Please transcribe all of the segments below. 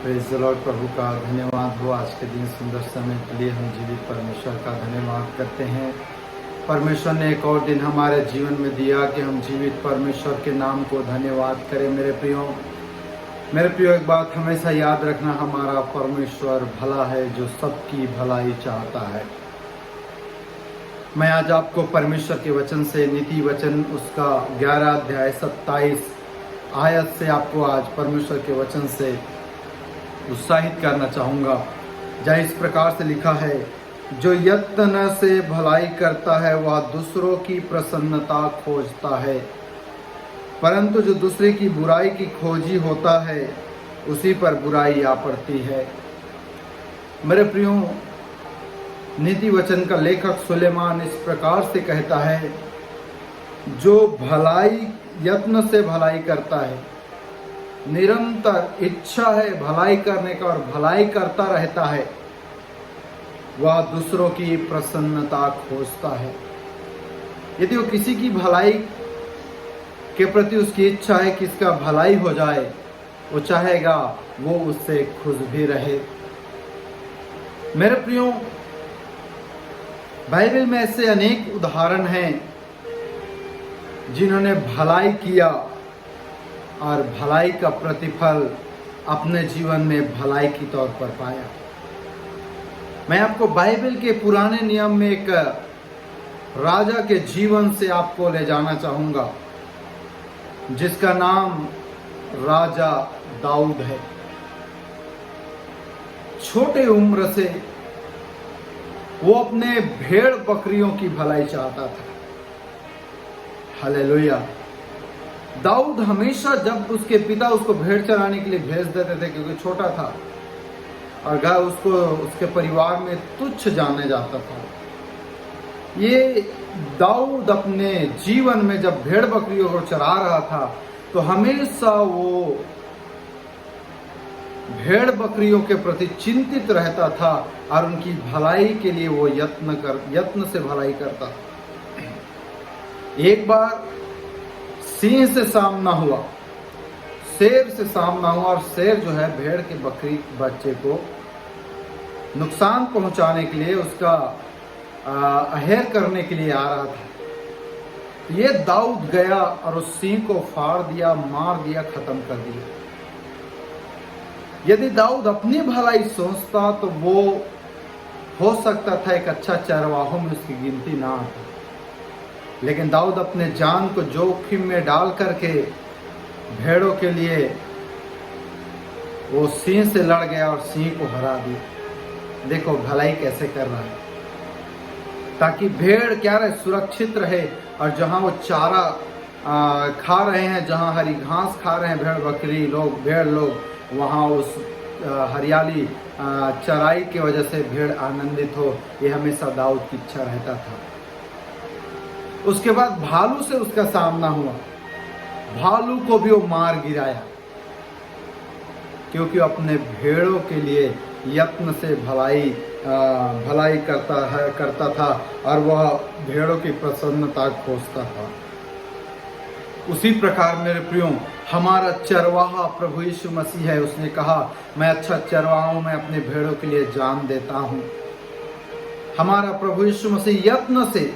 Praise the Lord. प्रभु का धन्यवाद हो आज के दिन सुंदर समय के लिए। हम जीवित परमेश्वर का धन्यवाद करते हैं। परमेश्वर ने एक और दिन हमारे जीवन में दिया कि हम जीवित परमेश्वर के नाम को धन्यवाद करें। मेरे प्रियो एक बात हमेशा याद रखना, हमारा परमेश्वर भला है जो सबकी भलाई चाहता है। मैं आज आपको परमेश्वर के वचन से, नीति वचन उसका 11 अध्याय 27 आयत से आपको आज परमेश्वर के वचन से उत्साहित करना चाहूँगा। जहाँ इस प्रकार से लिखा है, जो यत्न से भलाई करता है वह दूसरों की प्रसन्नता खोजता है, परंतु जो दूसरे की बुराई की खोजी होता है उसी पर बुराई आ पड़ती है। मेरे प्रियो, नीति वचन का लेखक सुलेमान इस प्रकार से कहता है, जो भलाई यत्न से भलाई करता है, निरंतर इच्छा है भलाई करने का और भलाई करता रहता है, वह दूसरों की प्रसन्नता खोजता है। यदि वो किसी की भलाई के प्रति उसकी इच्छा है कि इसका भलाई हो जाए, वो चाहेगा वो उससे खुश भी रहे। मेरे प्रियो, बाइबल में ऐसे अनेक उदाहरण हैं जिन्होंने भलाई किया और भलाई का प्रतिफल अपने जीवन में भलाई की तौर पर पाया। मैं आपको बाइबल के पुराने नियम में एक राजा के जीवन से आपको ले जाना चाहूँगा, जिसका नाम राजा दाऊद है। छोटे उम्र से वो अपने भेड़ बकरियों की भलाई चाहता था। हालेलुया। दाऊद हमेशा, जब उसके पिता उसको भेड़ चराने के लिए भेज देते थे, क्योंकि छोटा था और गाय उसको उसके परिवार में तुच्छ जाने जाता था, ये दाऊद अपने जीवन में जब भेड़ बकरियों को चरा रहा था तो हमेशा वो भेड़ बकरियों के प्रति चिंतित रहता था और उनकी भलाई के लिए वो यत्न से भलाई करता। एक बार सिंह से सामना हुआ, शेर से सामना हुआ, और शेर जो है भेड़ के बकरी बच्चे को नुकसान पहुंचाने के लिए, उसका अहेर करने के लिए आ रहा था। ये दाऊद गया और उस सिंह को फाड़ दिया, मार दिया, खत्म कर दिया। यदि दाऊद अपनी भलाई सोचता तो वो हो सकता था एक अच्छा चरवाहों में उसकी गिनती ना आती, लेकिन दाऊद अपने जान को जोखिम में डाल करके भेड़ों के लिए वो सिंह से लड़ गया और सिंह को हरा दिया। देखो भलाई कैसे कर रहा है, ताकि भेड़ क्या रहे, सुरक्षित रहे, और जहां वो चारा खा रहे हैं, जहां हरी घास खा रहे हैं भेड़ लोग, वहां उस हरियाली चराई की वजह से भेड़ आनंदित हो। ये हमेशा दाऊद की इच्छा रहता था। उसके बाद भालू से उसका सामना हुआ, भालू को भी वो मार गिराया, क्योंकि अपने भेड़ों के लिए यत्न से भलाई करता था और वह भेड़ों की प्रसन्नता खोजता था। उसी प्रकार मेरे प्रियो, हमारा चरवाहा प्रभु यीशु मसीह है। उसने कहा, मैं अच्छा चरवाहा हूं, मैं अपने भेड़ों के लिए जान देता हूं। हमारा प्रभु यीशु मसीह यत्न से,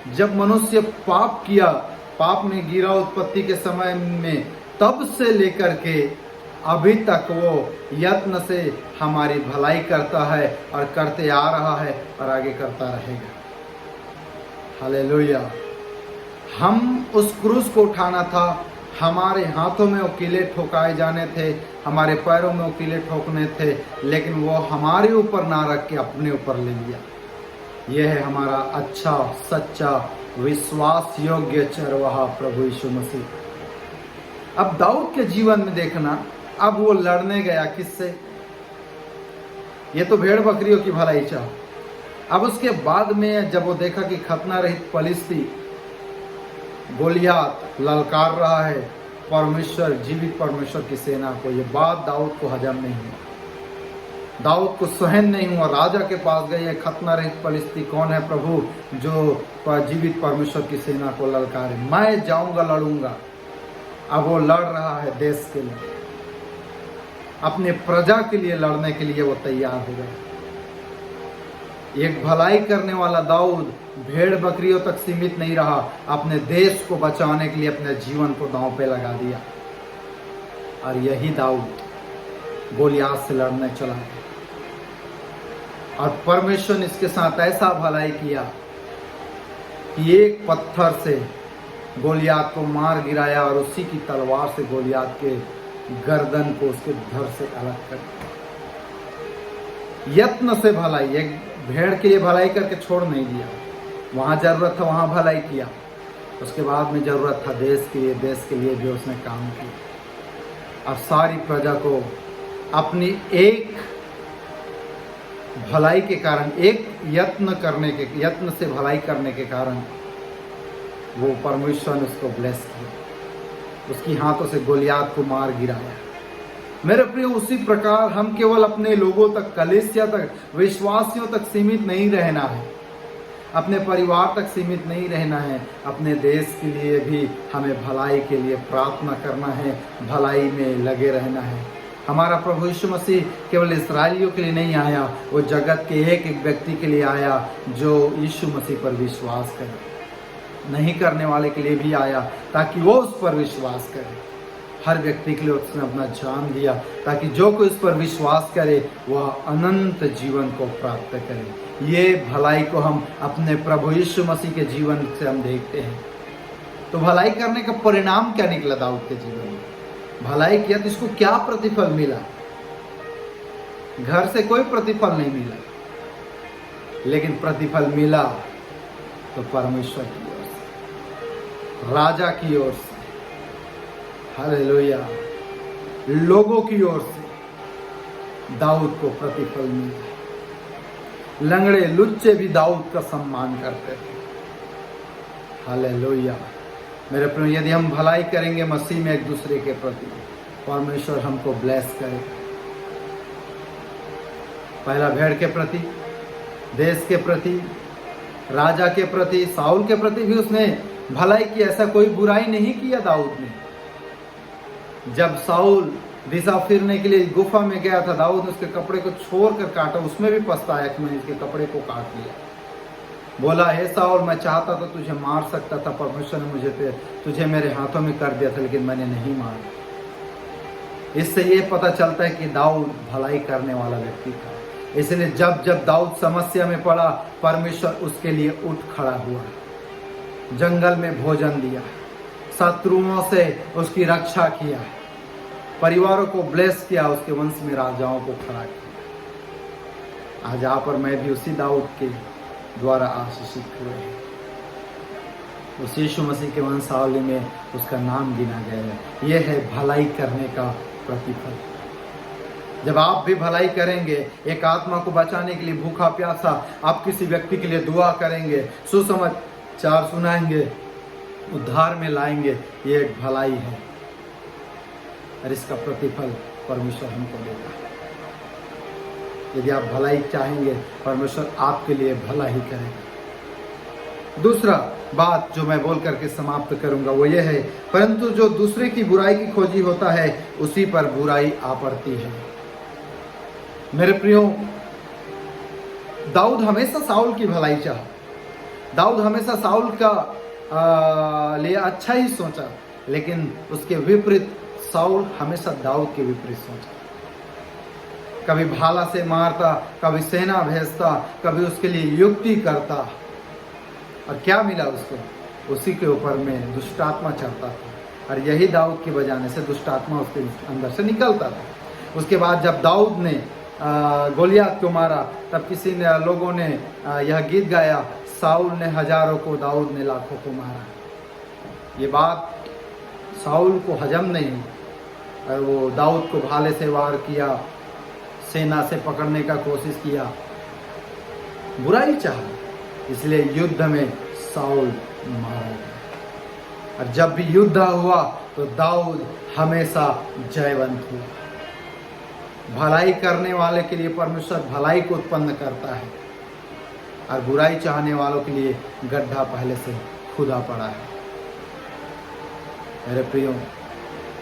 जब मनुष्य पाप किया, पाप में गिरा उत्पत्ति के समय में, तब से लेकर के अभी तक वो यत्न से हमारी भलाई करता है और करते आ रहा है और आगे करता रहेगा। हालेलुया। हम उस क्रूस को उठाना था, हमारे हाथों में वो कीले ठोकाए जाने थे, हमारे पैरों में वो कीले ठोकने थे, लेकिन वो हमारे ऊपर ना रख के अपने ऊपर ले लिया। यह है हमारा अच्छा, सच्चा, विश्वास योग्य चरवाहा प्रभु यीशु मसीह। अब दाऊद के जीवन में देखना, अब वो लड़ने गया किससे? ये तो भेड़ बकरियों की भलाई चाह। अब उसके बाद में जब वो देखा कि खतना रहित फलिस्ती गोलियात ललकार रहा है परमेश्वर, जीवित परमेश्वर की सेना को, ये बात दाऊद को हजम नहीं हुआ, दाऊद को सहन नहीं हुआ। राजा के पास गए, ये खतना रहित फलिस्ती कौन है प्रभु जो जीवित परमेश्वर की सेना को ललकारे? मैं जाऊंगा, लड़ूंगा। अब वो लड़ रहा है देश के लिए। अपने प्रजा के लिए लड़ने के लिए वो तैयार हो गए। एक भलाई करने वाला दाऊद भेड़ बकरियों तक सीमित नहीं रहा, अपने देश को बचाने के लिए अपने जीवन को दांव पे लगा दिया। और यही दाऊद गोलियात से लड़ने चला गया और परमेश्वर ने इसके साथ ऐसा भलाई किया कि एक पत्थर से गोलियात को मार गिराया और उसी की तलवार से गोलियात के गर्दन को उसके धड़ से अलग कर दिया। यत्न से भलाई, एक भेड़ के लिए भलाई करके छोड़ नहीं दिया। वहां जरूरत था वहां भलाई किया, उसके बाद में जरूरत था देश के लिए भी उसने काम किया। और सारी प्रजा को अपनी एक भलाई के कारण, एक यत्न से भलाई करने के कारण वो परमेश्वर ने उसको ब्लेस किया, उसकी हाथों से गोलियात को मार गिराया। मेरे प्रिय, उसी प्रकार हम केवल अपने लोगों तक, कलीसिया तक, विश्वासियों तक सीमित नहीं रहना है, अपने परिवार तक सीमित नहीं रहना है, अपने देश के लिए भी हमें भलाई के लिए प्रार्थना करना है, भलाई में लगे रहना है। हमारा प्रभु यीशु मसीह केवल इस्राएलियों के लिए नहीं आया, वो जगत के एक एक व्यक्ति के लिए आया जो यीशु मसीह पर विश्वास करे। नहीं करने वाले के लिए भी आया ताकि वो उस पर विश्वास करे। हर व्यक्ति के लिए उसने अपना जान दिया ताकि जो कोई इस पर विश्वास करे वह अनंत जीवन को प्राप्त करे। ये भलाई को हम अपने प्रभु यीशु मसीह के जीवन से हम देखते हैं। तो भलाई करने का परिणाम क्या निकला दाऊद के जीवन में? भलाई किया तो इसको क्या प्रतिफल मिला? घर से कोई प्रतिफल नहीं मिला, लेकिन प्रतिफल मिला तो परमेश्वर की ओर से, राजा की ओर से, हालेलुया, लोगों की ओर से दाऊद को प्रतिफल मिला। लंगड़े लुच्चे भी दाऊद का सम्मान करते थे। हालेलुया। मेरे प्रिय, यदि हम भलाई करेंगे मसीह में एक दूसरे के प्रति, परमेश्वर हमको ब्लेस करे। पहला भेड़ के प्रति, देश के प्रति, राजा के प्रति, साउल के प्रति भी उसने भलाई की। ऐसा कोई बुराई नहीं किया दाऊद ने। जब साउल दिशा फिरने के लिए गुफा में गया था, दाऊद ने उसके कपड़े को छोड़कर काटा, उसमें भी पछताया कि मैंने इसके कपड़े को काट लिया। बोला, हे साउल, मैं चाहता तो तुझे मार सकता था, परमेश्वर ने तुझे मेरे हाथों में कर दिया था, लेकिन मैंने नहीं मारा। इससे ये पता चलता है कि दाऊद भलाई करने वाला व्यक्ति था। इसलिए जब जब दाऊद समस्या में पड़ा, परमेश्वर उसके लिए उठ खड़ा हुआ, जंगल में भोजन दिया, शत्रुओं से उसकी रक्षा किया, परिवारों को ब्लेस किया, उसके वंश में राजाओं को खड़ा किया। आज आप और मैं भी उसी दाऊद के द्वारा आशीषित हुए हैं। उस यीशु मसीह के वंशावली में उसका नाम गिना गया है। यह है भलाई करने का प्रतिफल। जब आप भी भलाई करेंगे, एक आत्मा को बचाने के लिए भूखा प्यासा आप किसी व्यक्ति के लिए दुआ करेंगे, सुसमाचार सुनाएंगे, उद्धार में लाएंगे, ये एक भलाई है और इसका प्रतिफल परमेश्वर हमको देगा। यदि आप भलाई चाहेंगे, परमेश्वर आपके लिए भला ही करेगा। दूसरा बात जो मैं बोल करके समाप्त करूंगा वो ये है, परंतु जो दूसरे की बुराई की खोजी होता है उसी पर बुराई आ पड़ती है। मेरे प्रियो, दाऊद हमेशा साउल की भलाई चाहा। दाऊद हमेशा साउल का लिए अच्छा ही सोचा, लेकिन उसके विपरीत साउल हमेशा दाऊद के विपरीत सोचा। कभी भाला से मारता, कभी सेना भेजता, कभी उसके लिए युक्ति करता, और क्या मिला उसको? उसी के ऊपर में दुष्टात्मा चढ़ता था, और यही दाऊद की वजह से दुष्टात्मा उसके अंदर से निकलता था। उसके बाद जब दाऊद ने गोलियात को मारा, तब लोगों ने यह गीत गाया, साउल ने हजारों को, दाऊद ने लाखों को मारा। ये बात साउल को हजम नहीं, और वो दाऊद को भाले से वार किया, सेना से पकड़ने का कोशिश किया, बुराई चाहा, इसलिए युद्ध में साउल मारा गया। और जब भी युद्ध हुआ तो दाऊद हमेशा जयवंत हुआ। भलाई करने वाले के लिए परमेश्वर भलाई को उत्पन्न करता है, और बुराई चाहने वालों के लिए गड्ढा पहले से खुदा पड़ा है। मेरे प्रियो,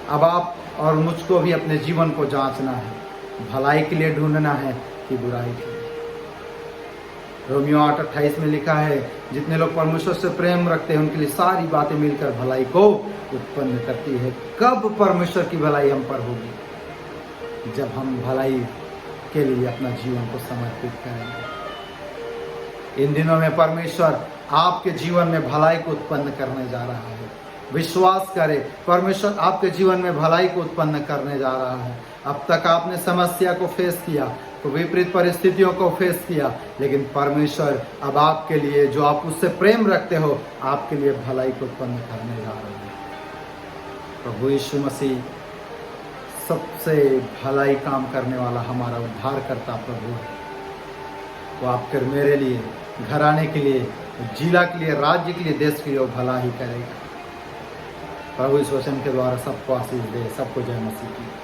अब आप और मुझको भी अपने जीवन को जांचना है। भलाई के लिए ढूंढना है कि बुराई के लिए। रोमियो 8:28 में लिखा है, जितने लोग परमेश्वर से प्रेम रखते हैं उनके लिए सारी बातें मिलकर भलाई को उत्पन्न करती है। कब परमेश्वर की भलाई हम पर होगी? जब हम भलाई के लिए अपना जीवन को समर्पित करेंगे। इन दिनों में परमेश्वर आपके जीवन में भलाई को उत्पन्न करने जा रहा है। विश्वास करें, परमेश्वर आपके जीवन में भलाई को उत्पन्न करने जा रहा है। अब तक आपने समस्या को फेस किया, तो विपरीत परिस्थितियों को फेस किया, लेकिन परमेश्वर अब आपके लिए, जो आप उससे प्रेम रखते हो, आपके लिए भलाई को उत्पन्न करने जा रहे हैं। प्रभु यीशु मसीह सबसे भलाई काम करने वाला हमारा उद्धारकर्ता प्रभु है। वो आपके मेरे लिए, घराने के लिए, जिला के लिए, राज्य के लिए, देश के लिए वो भला ही करेगा। प्रभु इस वचन के द्वारा सबको आशीष दे। सबको जय मसीह की।